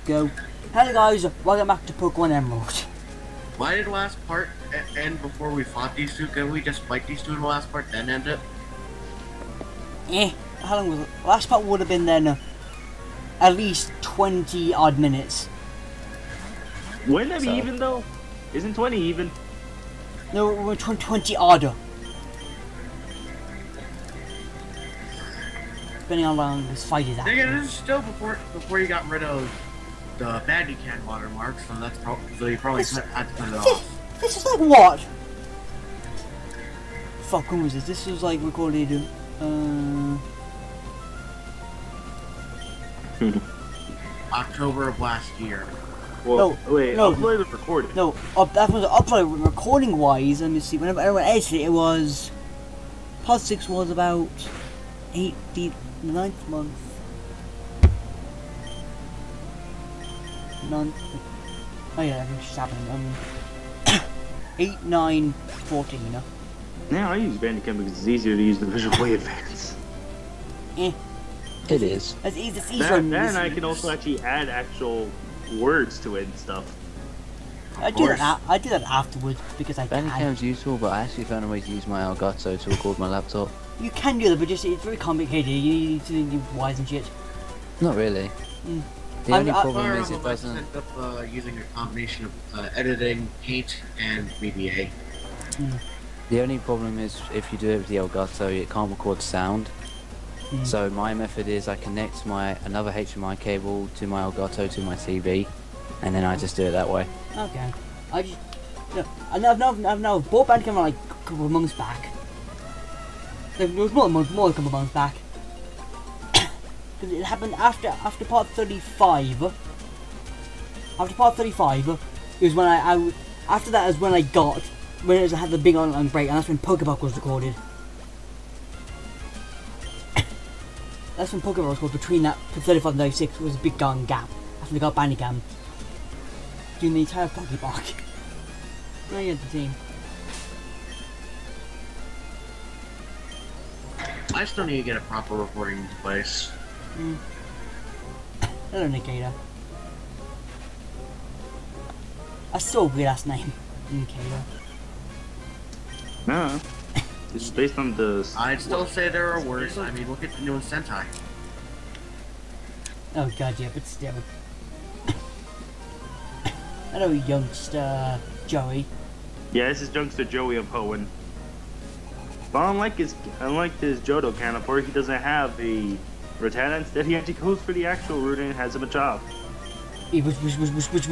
Go. Hello guys, welcome back to Pokemon Emerald. Why did the last part end before we fought these two? Couldn't we just fight these two in the last part, then end it? How long was it? Last part would have been then at least 20 odd minutes. Wouldn't that be even though? Isn't 20 even? No, we're 20 odd. Depending on how long this fight is Again, this is still before you got rid of the Bandit Can watermark, so that's probably so you probably had to put it off. This is like what? Fuck, when was this? This was like recorded. October of last year. Well, no, wait, no, upload it recorded. No, that was upload recording wise. Let me see. Whenever I edited it, it was. Part 6 was about 9th month. 9th. Oh yeah, I think it's happening. 8, 9, 14. Yeah, I use Bandicam because it's easier to use the Visual Play Advance. It is. It's easier. Then I can also actually add actual words to it and stuff. I do that afterwards because I can. Bandicam's useful, but I actually found a way to use my Elgato to record my laptop. You can do that, but just it's very complicated. You need to do wires and shit. Not really. The only problem is it doesn't. End up using a combination of editing, Paint, and VBA. The only problem is if you do it with the Elgato, it can't record sound. So my method is I connect another HDMI cable to my Elgato to my TV, and then I just do it that way. Okay. I've now bought Bandicam like a couple of months back. It was more than a couple of months back. Because it happened after part 35. After part 35, it was when after that is when I had the big online break, and that's when Pokeball was recorded. That's when Pokemon was called. Between that 35 and 36 was a big gap. That's when they got Bandicam. Doing the entire Pokeball. Now you had the team. I still need to get a proper recording in place. Hello, Nikita. That's still a weird ass name, Nikita. No. It's based on the... I'd still say there are worse. I mean, look at the new Sentai. Oh god, yeah, but still. Hello, youngster Joey. Yeah, this is Youngster Joey of Hoenn. But unlike his Johto counterpart, he doesn't have a Rattata. Instead, he actually goes for the actual route and has him a chop. Which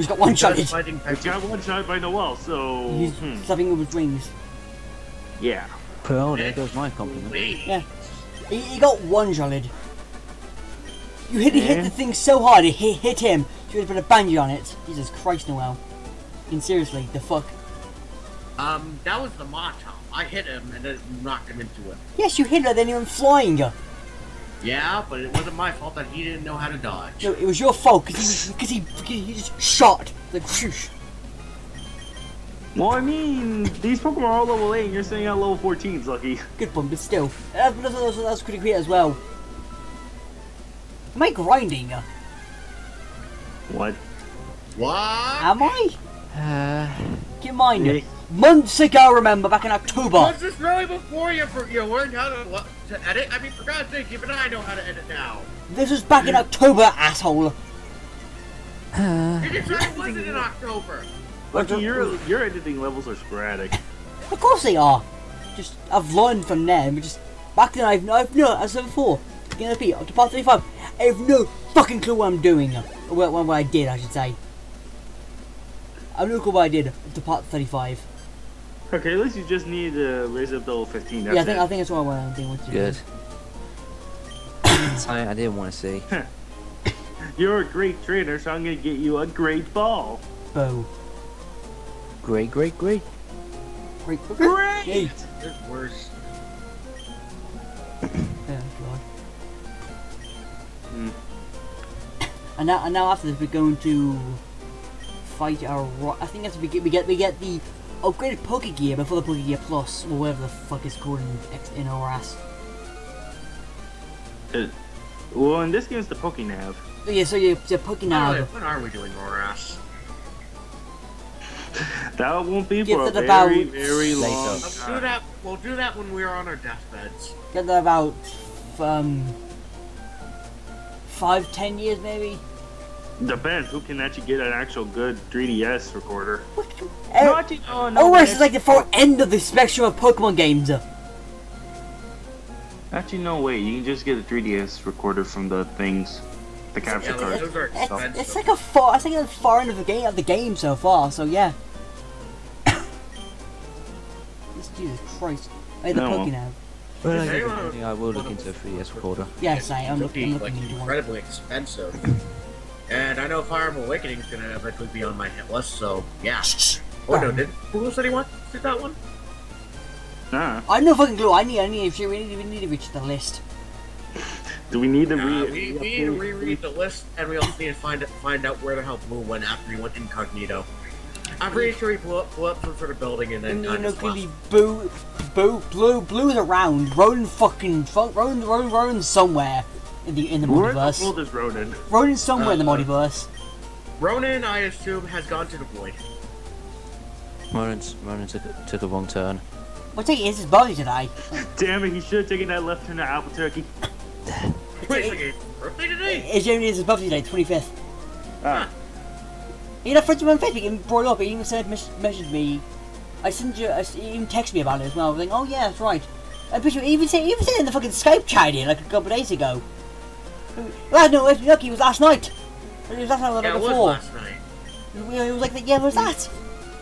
got one shot. Which got one shot by Noel, so... He's slapping with his wings. Yeah. Well, there goes my compliment. Yeah. He got one shotted. You hit the thing so hard, it hit him. You would have put a bandage on it. Jesus Christ, Noel. And seriously, the fuck? That was the Machop. I hit him and then knocked him into it. Yes, you hit her, then he went flying. Yeah, but it wasn't my fault that he didn't know how to dodge. No, it was your fault because he just shot like whoosh. Well, I mean, these Pokemon are all level 8 and you're sitting at level 14, Lucky. Good one, but still. That's pretty great as well. Am I grinding? What? What? Am I? Keep in mind, Yeah. months ago, remember, back in October. Was this really before you learned how to edit? I mean, for God's sake, even I know how to edit now. This was back in October, asshole. You can try it wasn't in October. Lucky, your editing levels are sporadic. Of course they are. Just, I've learned from them. Just, back then, I've no, as I said before, up to part 35, I have no fucking clue what I'm doing. What I did, I should say. I have no clue what I did up to part 35. Okay, at least you just need to raise up to level 15. That's I think that's what I'm doing. Good. Something I didn't want to see. You're a great trainer, so I'm gonna get you a great ball. Bow. Great. Great. Great! There's worse. Oh god. And now after this, we're going to fight our. I think that's we get the upgraded Pokegear before the Pokegear Plus, or whatever the fuck it's called in ORAS. Well, in this game, it's the Pokénav. Yeah, so you're Pokénav. When are we doing Noras? That won't be Give for a it about very long later. We'll do time. that. We'll do that when we're on our deathbeds. Get that about 5-10 years maybe. Depends who can actually get an actual good 3DS recorder. No, actually, no, OS is like the far end of the spectrum of Pokemon games. Actually, no way. You can just get a 3DS recorder from the things, the capture Yeah, cards. those are expensive. It's like the far end of the game so far. So yeah. Jesus Christ! Hey, the No. Pokénav. Well, Is anyone- I will look into a 3DS recorder. Yes, I'm It'll looking be like into one. incredibly expensive. And I know Fire Emblem Awakening is gonna eventually be on my hit list, so yeah. Oh no, who said he did that one? Nah. I'm no fucking clue. We need to reach the list. Do we need to We need to reread the list, and we also need to find out where the hell Blue went after he went incognito. I'm pretty sure he blew up some sort of building and then kind of clearly Blue's around. Rodin's somewhere in the Where the multiverse. world is Ronan? Rodin's somewhere in the multiverse. Ronan, I assume, has gone to the void. Ronan took a wrong turn. What's it? It's his body today. Damn it, he should have taken that left turn to Albuquerque. Wait, it's like his birthday today? It's only his birthday today, 25th. Ah. You know, friends on Facebook even brought it up. He even said, messaged me. He even texted me about it as well. I was like, oh yeah, that's right. I'm pretty sure he even said it in the fucking Skype chat here, like a couple of days ago. Well, no, look, it was last night. It was last night, or the Yeah, night it was before. last night. It was like, yeah, what was that?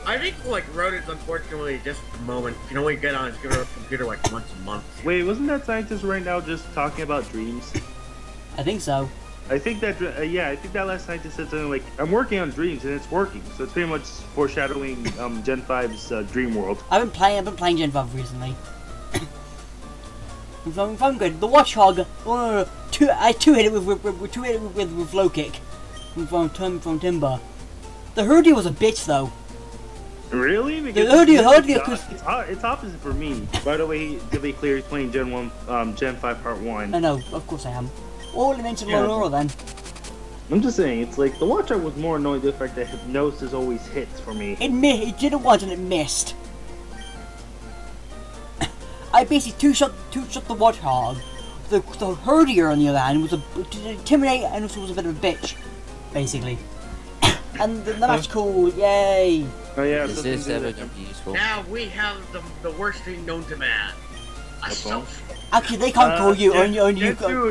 I think, like, Ronan's unfortunately just a moment. You can only get on his computer like once a month. Wait, wasn't that scientist right now just talking about dreams? I think so. I think that, I think that last scientist said something like, I'm working on dreams and it's working. So it's pretty much foreshadowing Gen 5's Dream World. I've been playing Gen 5 recently. if I'm good, the Watchhog. I two-hit it with low kick from Timber. The Herdy was a bitch though. Really? The Herdy it's opposite for me. By the way, to be clear, he's playing Gen 5 Part 1. I know, of course I am. All mentioned Yeah. Laura then. I'm just saying, it's like, the Watcher was more annoyed with the fact that Hypnosis always hits for me. It did it once and it missed. I basically two-shot the Warthog. The Herdier on the other hand was to intimidate and also was a bit of a bitch, basically. And the match cool, yay! Oh yeah, Is this ever going to be useful? Now we have the worst thing known to man. A self. Actually, they can't call you.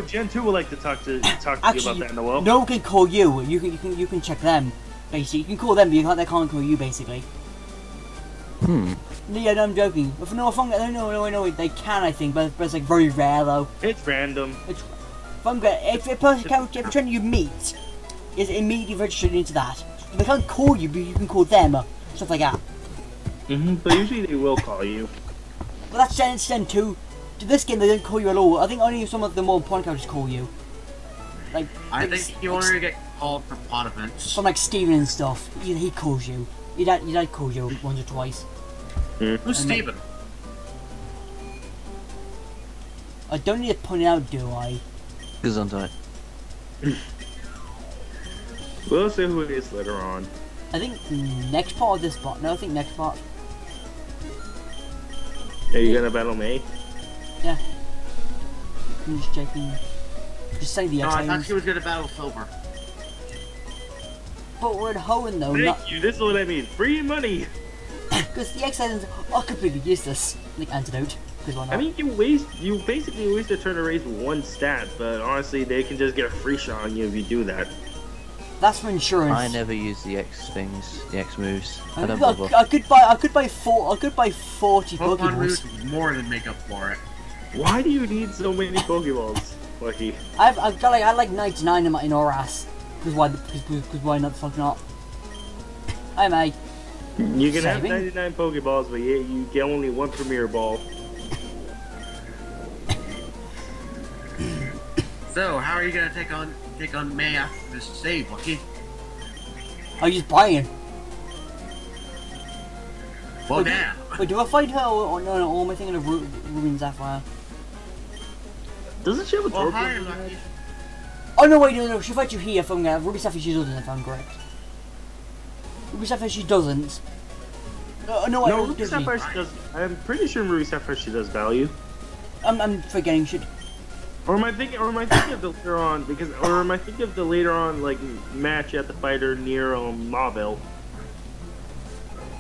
Gen 2 would like to talk to you about that, Noel. No one can call you. You can check them. Basically, you can call them, but they can't call you. Basically. Yeah, no, I'm joking. No, they can. I think, but it's like very rare though. It's random. If a person if a trainer you meet is immediately registered into that, they can't call you, but you can call them. Stuff like that. But usually they will call you. But that's Gen 2. To this game, they don't call you at all. I think only some of the more important characters call you. I think you only get called for pot events. From like Steven and stuff. He calls you. Your dad calls you once or twice. Who's Steven? I don't need to point it out, do I? Gesundheit. We'll see who it is later on. I think next part of this part. No, I think next part. Are you gonna battle May? Yeah. I'm just checking. Just saying the No, I thought X-Lanes. she was gonna battle Silver. But we're at Hoenn though, Thank you, this is what I mean. Free money! because the X-Lanes are completely useless. Like Antidote. Because why not? I mean, you basically waste a turn to raise one stat, but honestly, they can just get a free shot on you if you do that. That's for insurance. I never use the X things, the X moves. I don't I bother. I could buy 40 Pokemon Pokeballs. moves more than make up for it. Why do you need so many Pokeballs, Lucky? I had like 99 in my Oras. Because why not? The fuck not? Hi mate. You can have Saving? 99 Pokeballs, but yeah, you get only one Premier Ball. So, how are you gonna take on May after this save, Lucky? I'll use Bryan. Well, now. Wait, do I fight her or no, or am I thinking of Ruben Sapphire? Doesn't she have a Well, Torkoal? hi, Lucky. Oh no, wait, no, she'll fight you here from Ruby Sapphire. She doesn't, if I'm correct. Ruby Sapphire, she doesn't. No, Ruby Sapphire she does. I'm pretty sure Ruby Sapphire she does value. I'm forgetting shit. Or am I thinking of the later on or am I thinking of the later on like match at the fighter near Mauville?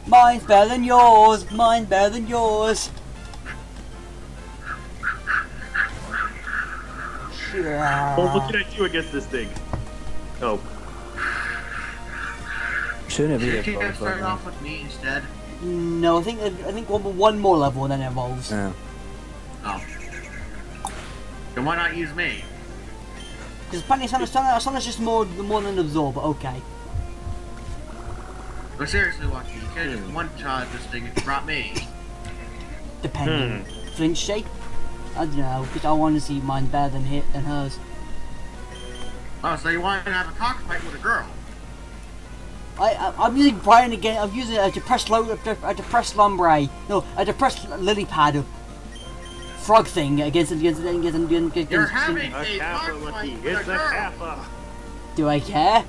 Mine's better than yours. Mine's better than yours. Well, looking at you against this thing. Oh. Shouldn't it be You a can't boss start right off with me instead. No, I think one more level and then it evolves. now? Oh. Then why not use me? Because apparently Sonic's just more than absorb, but okay. But seriously, Lucky, you can't just one-shot this thing if you brought me. Depending. Flinch shape? I don't know, because I want to see mine better than hers. Oh, so you want to have a cockfight with a girl? I'm using Bryan again. I'm using a depressed lombre. No, a depressed lily pad. Frog thing against. You're having A a Kappa, cockfight Lucky. with It's a a girl. Kappa. Do I care?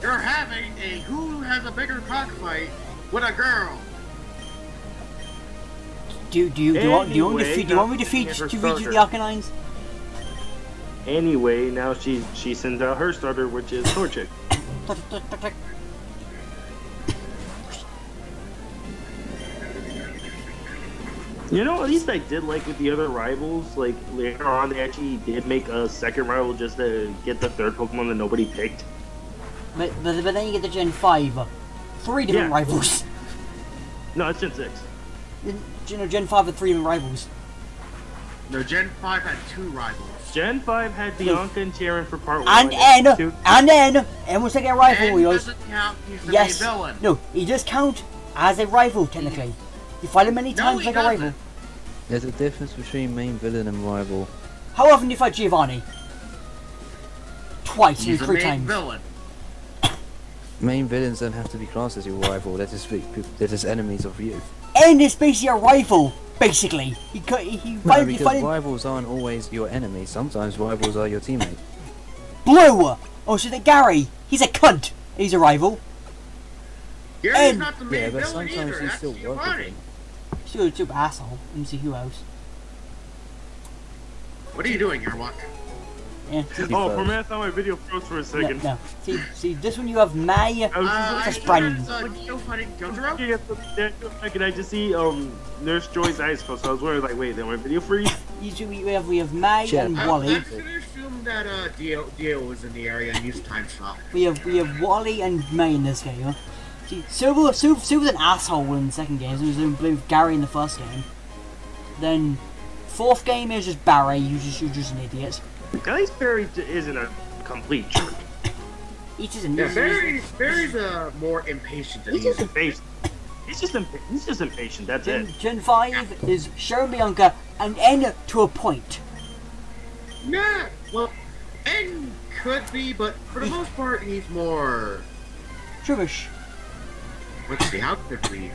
You're having a who has a bigger cockfight with a girl. Do you want me to feed her you starter. the Arcanines? Anyway, now she sends out her starter, which is Torchic. You know, at least I did like with the other rivals. Like later on, they actually did make a second rival just to get the third Pokemon that nobody picked. But then you get the Gen 5. 3 different Yeah. rivals. No, it's Gen 6. Gen 5 had 3 different rivals. No, Gen 5 had 2 rivals. Gen 5 had Bianca and Sharon for part 1. And then was taking a rival. And He goes, doesn't count, he's the yes. main villain. No, he does count as a rival technically. You fight him many No, times he like a rival. doesn't. There's a difference between main villain and rival. How often do you fight Giovanni? Twice, He's the 3 main times. villain. Main villains don't have to be classed as your rival. They're just enemies of you. And it's basically a rival, basically. He No, fight because rivals aren't always your enemies. Sometimes rivals are your teammates. Blue! Oh, so that Gary, he's a cunt. He's a rival. Gary's And- not the Yeah, main but villain sometimes either. you That's still work with Giovanni. him. Super asshole. Let me see who else. What are you doing, Airwalk? Yeah. Oh, for a minute, I thought my video froze for a No, second. no. See, this one you have May. I was Just Bryan. Still fighting Jotaro? looking at the and I just see Nurse Joy's eyes close, so I was worried like, wait, did my video freeze? We have May Shit. and I'm Wally. just gonna assume that Dio was in the area and used time stop. We have Wally and May in this game. See, Silver's an asshole in the second game. So he was with Gary in the first game. Then, fourth game is just Barry. You're just an idiot. At least Barry isn't a complete jerk. He's just an Yeah, idiot. Barry's more impatient than He's he just is. impatient. He's just impatient. That's it. Gen 5 is Sharon Bianca and N to a point. Nah, well, N could be, but for the most part, he's more. Trivish. Let's see, how could we?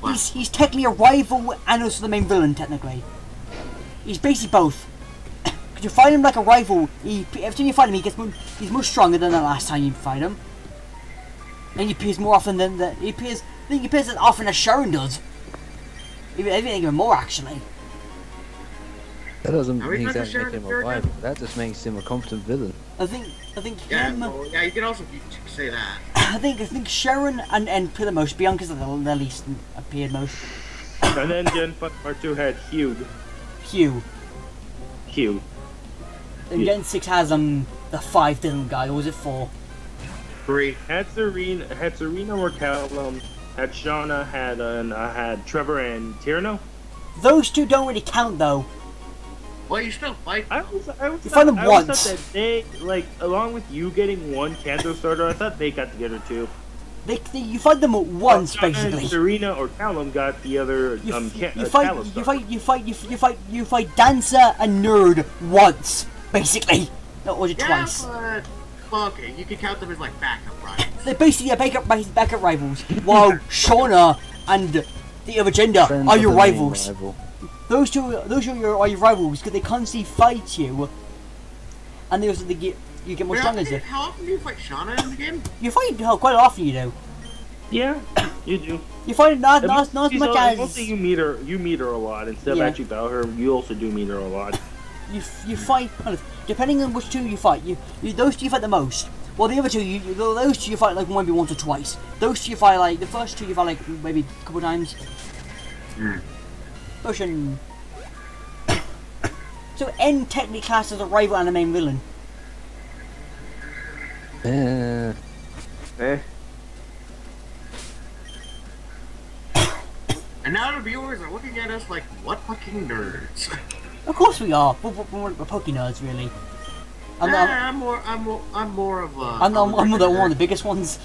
Well, He's technically a rival and also the main villain, technically. He's basically both. Because you fight him like a rival, every time you fight him, he's much stronger than the last time you fight him. And he appears more often than he appears as often as Sharon does. Even more, actually. That doesn't Are we mean trying to that share make him the a third rival. That just makes him a competent villain. I think yeah, him. well, yeah, you can also say that. I think Sharon and appear the most. Bianca's the least appeared most. And then Gen 5 Part 2 had Hugh. Hugh. And Yeah. Gen 6 has the 5 different guy, or was it 4? 3. Had Serena or Callum. Had Shauna. Had Trevor and Tierno. Those 2 don't really count though. Well, you still fight. I You find them once. thought that they, like, along with you getting one Kanto starter, I thought they got together too. You fight them once, Shauna and basically. Serena or Callum got the other You Kalos starter. fight Dancer and Nerd once, basically. No, or Yeah, twice. but well, okay, you can count them as like backup rivals. They're basically backup rivals. While Shauna and the other gender Friends are of your the main rivals. rival. Those two are your rivals because they constantly fight you. and they also you get more stronger and stuff. How often do you fight Shauna in the game? You fight her quite often, you do. Yeah, you do. You fight it not as much as. Mostly you meet her a lot. Instead of actually battle her, you also do meet her a lot. You fight depending on which two you fight. Those two you fight the most. Well, the other two, those two you fight like maybe once or twice. Those two you fight like the first two you fight like maybe a couple times. Ocean. So N technically classed as a rival and a main villain. Eh. And now the viewers are looking at us like, what fucking nerds? Of course we are. We're Poke nerds, really. I'm more of a. I'm one of the biggest ones.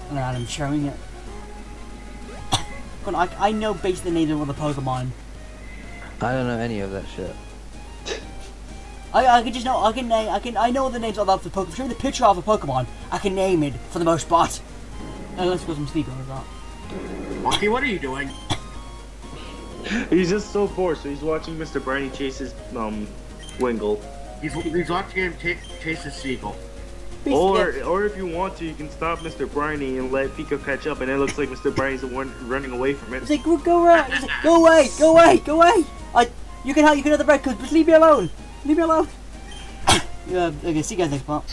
Alright, I'm showing it. I know basically the names of all the Pokemon. I don't know any of that shit. I can just know I know the names of the Pokemon. Show me the picture of a Pokemon. I can name it for the most part. Let's go some speaker with that. Monkey, what are you doing? He's just so bored, so he's watching Mr. Bryan chase his Wingle. He's watching him chase his seagull. Or if you want to, you can stop Mr. Bryan and let Pico catch up, and it looks like Mr. Bryan's the one running away from it. It's like, go away! You can have the bread, just leave me alone. Leave me alone. Okay, see you guys next part.